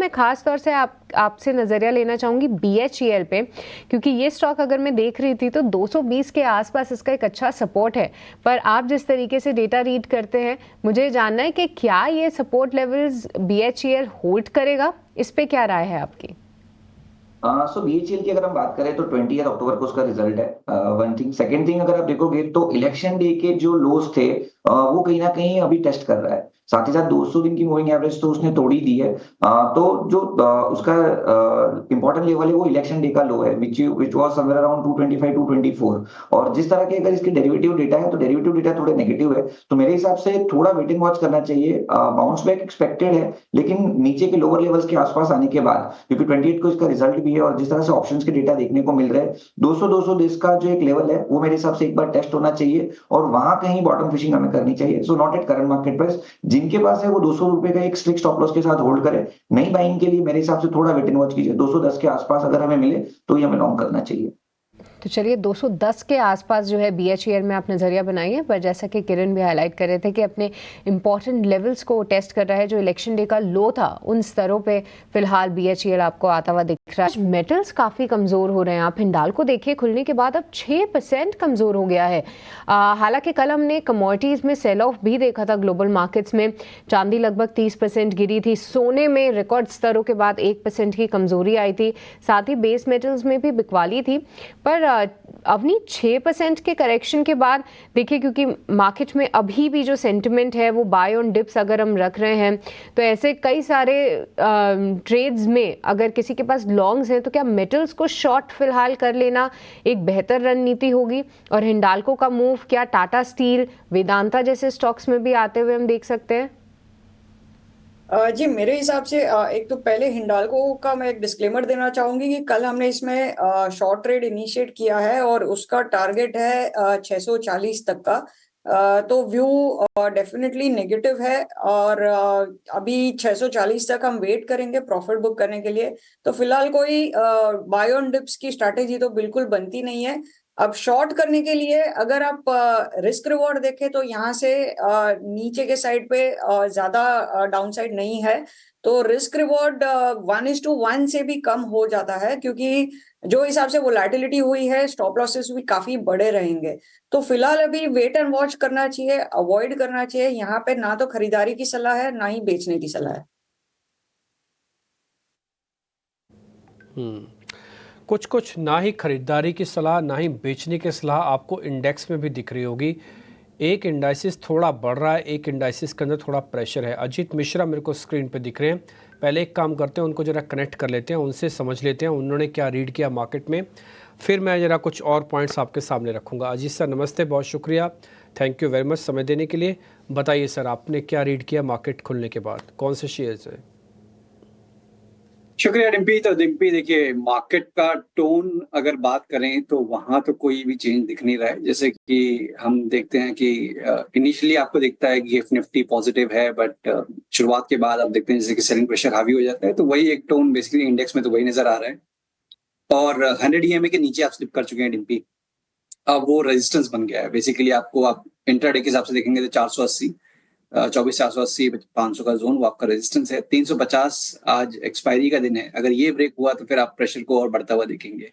मैं खास तौर से आपसे नज़रिया लेना चाहूँगी BHEL पे, क्योंकि ये स्टॉक अगर मैं देख रही थी तो 220 के आसपास इसका एक अच्छा सपोर्ट है। पर आप जिस तरीके से डेटा रीड करते हैं, मुझे जानना है कि क्या ये सपोर्ट लेवल्स BHEL होल्ड करेगा? इस पे क्या राय है आपकी? सो बीएचईएल की अगर हम बात करें तो 20 अक्टूबर को उसका रिजल्ट है। वन थिंग, सेकंड थिंग, अगर आप देखोगे तो इलेक्शन डे के जो लोस थे वो कहीं ना कहीं अभी टेस्ट कर रहा है। साथ ही साथ 200 दिन की मूविंग एवरेज तो उसने तोड़ी दी है। तो जो उसका इंपॉर्टेंट लेवल है वो इलेक्शन डे का लो है, विच वाज समवेयर अराउंड 225 224। और जिस तरह के अगर इसके डेरिवेटिव डेटा है तो डेरिवेटिव डेटा थोड़े नेगेटिव है, तो मेरे हिसाब से थोड़ा वेट एंड वॉच करना चाहिए। बाउंस बैक एक्सपेक्टेड है, लेकिन नीचे के लोअर लेवल्स के आसपास आने के बाद, क्योंकि 28 को इसका रिजल्ट भी है और जिस तरह से ऑप्शंस के डेटा देखने को मिल रहे हैं, 200 का जो एक लेवल है वो मेरे हिसाब से एक बार टेस्ट होना चाहिए और वहां कहीं बॉटम फिशिंग हमें करनी चाहिए। So not at current market price. जिनके पास है वो 200 रुपए का एक स्ट्रिक्ट स्टॉप लॉस के साथ होल्ड करे। नई बाइंग के लिए मेरे हिसाब से थोड़ा वेट एंड वॉच कीजिए। 210 के आसपास अगर हमें मिले तो ही हमें लॉन्ग करना चाहिए। तो चलिए 210 के आसपास जो है BHEL में आप नज़रिया बनाइए, पर जैसा कि किरण भी हाईलाइट कर रहे थे कि अपने इंपॉर्टेंट लेवल्स को टेस्ट कर रहा है। जो इलेक्शन डे का लो था उन स्तरों पे फिलहाल BHEL आपको आता हुआ दिख रहा है। मेटल्स काफ़ी कमज़ोर हो रहे हैं। आप हिंडाल्को देखिए, खुलने के बाद अब 6% कमज़ोर हो गया है। हालांकि कल हमने कमोडिटीज़ में सेल ऑफ भी देखा था ग्लोबल मार्केट्स में। चांदी लगभग 30% गिरी थी। सोने में रिकॉर्ड स्तरों के बाद 1% की कमज़ोरी आई थी। साथ ही बेस मेटल्स में भी बिकवाली थी। पर अवनी 6% के करेक्शन के बाद देखिए, क्योंकि मार्केट में अभी भी जो सेंटिमेंट है वो बाय ऑन डिप्स अगर हम रख रहे हैं, तो ऐसे कई सारे ट्रेड्स में अगर किसी के पास लॉन्ग्स हैं तो क्या मेटल्स को शॉर्ट फिलहाल कर लेना एक बेहतर रणनीति होगी? और हिंडाल्को का मूव क्या टाटा स्टील, वेदांता जैसे स्टॉक्स में भी आते हुए हम देख सकते हैं? जी मेरे हिसाब से एक तो पहले हिंडाल्को का मैं एक डिस्क्लेमर देना चाहूंगी कि कल हमने इसमें शॉर्ट ट्रेड इनिशिएट किया है और उसका टारगेट है 640 तक का। तो व्यू डेफिनेटली नेगेटिव है और अभी 640 तक हम वेट करेंगे प्रॉफिट बुक करने के लिए। तो फिलहाल कोई बाय ऑन डिप्स की स्ट्रैटेजी तो बिल्कुल बनती नहीं है। अब शॉर्ट करने के लिए अगर आप रिस्क रिवॉर्ड देखें तो यहाँ से नीचे के साइड पे ज्यादा डाउन साइड नहीं है। तो रिस्क रिवॉर्ड 1:1 से भी कम हो जाता है, क्योंकि जो हिसाब से वोलेटिलिटी हुई है स्टॉप लॉसेस भी काफी बड़े रहेंगे। तो फिलहाल अभी वेट एंड वॉच करना चाहिए, अवॉइड करना चाहिए। यहाँ पे ना तो खरीदारी की सलाह है ना ही बेचने की सलाह है। कुछ कुछ ना ही खरीदारी की सलाह ना ही बेचने की सलाह आपको इंडेक्स में भी दिख रही होगी। एक इंडाइसिस थोड़ा बढ़ रहा है, एक इंडाइसिस के अंदर थोड़ा प्रेशर है। अजीत मिश्रा मेरे को स्क्रीन पे दिख रहे हैं। पहले एक काम करते हैं, उनको ज़रा कनेक्ट कर लेते हैं, उनसे समझ लेते हैं उन्होंने क्या रीड किया मार्केट में, फिर मैं ज़रा कुछ और पॉइंट्स आपके सामने रखूँगा। अजीत सर नमस्ते, बहुत शुक्रिया, थैंक यू वेरी मच समय देने के लिए। बताइए सर, आपने क्या रीड किया मार्केट खुलने के बाद, कौन से शेयर्स हैं? शुक्रिया डिम्पी। तो डिम्पी देखिए, मार्केट का टोन अगर बात करें तो वहां तो कोई भी चेंज दिख नहीं रहा है। जैसे कि हम देखते हैं कि इनिशियली आपको दिखता है कि गिफ्ट निफ्टी पॉजिटिव है, बट शुरुआत के बाद आप देखते हैं जैसे कि सेलिंग प्रेशर हावी हो जाता है। तो वही एक टोन बेसिकली इंडेक्स में तो वही नजर आ रहा है। और 100 EMA के नीचे आप स्लिप कर चुके हैं डिम्पी। अब वो रेजिस्टेंस बन गया है बेसिकली। आपको आप इंट्राडे के हिसाब से देखेंगे तो 480, 24,480, 500 का जोन वो आपका रेजिस्टेंस है। 350 आज एक्सपायरी का दिन है, अगर ये ब्रेक हुआ तो फिर आप प्रेशर को और बढ़ता हुआ देखेंगे।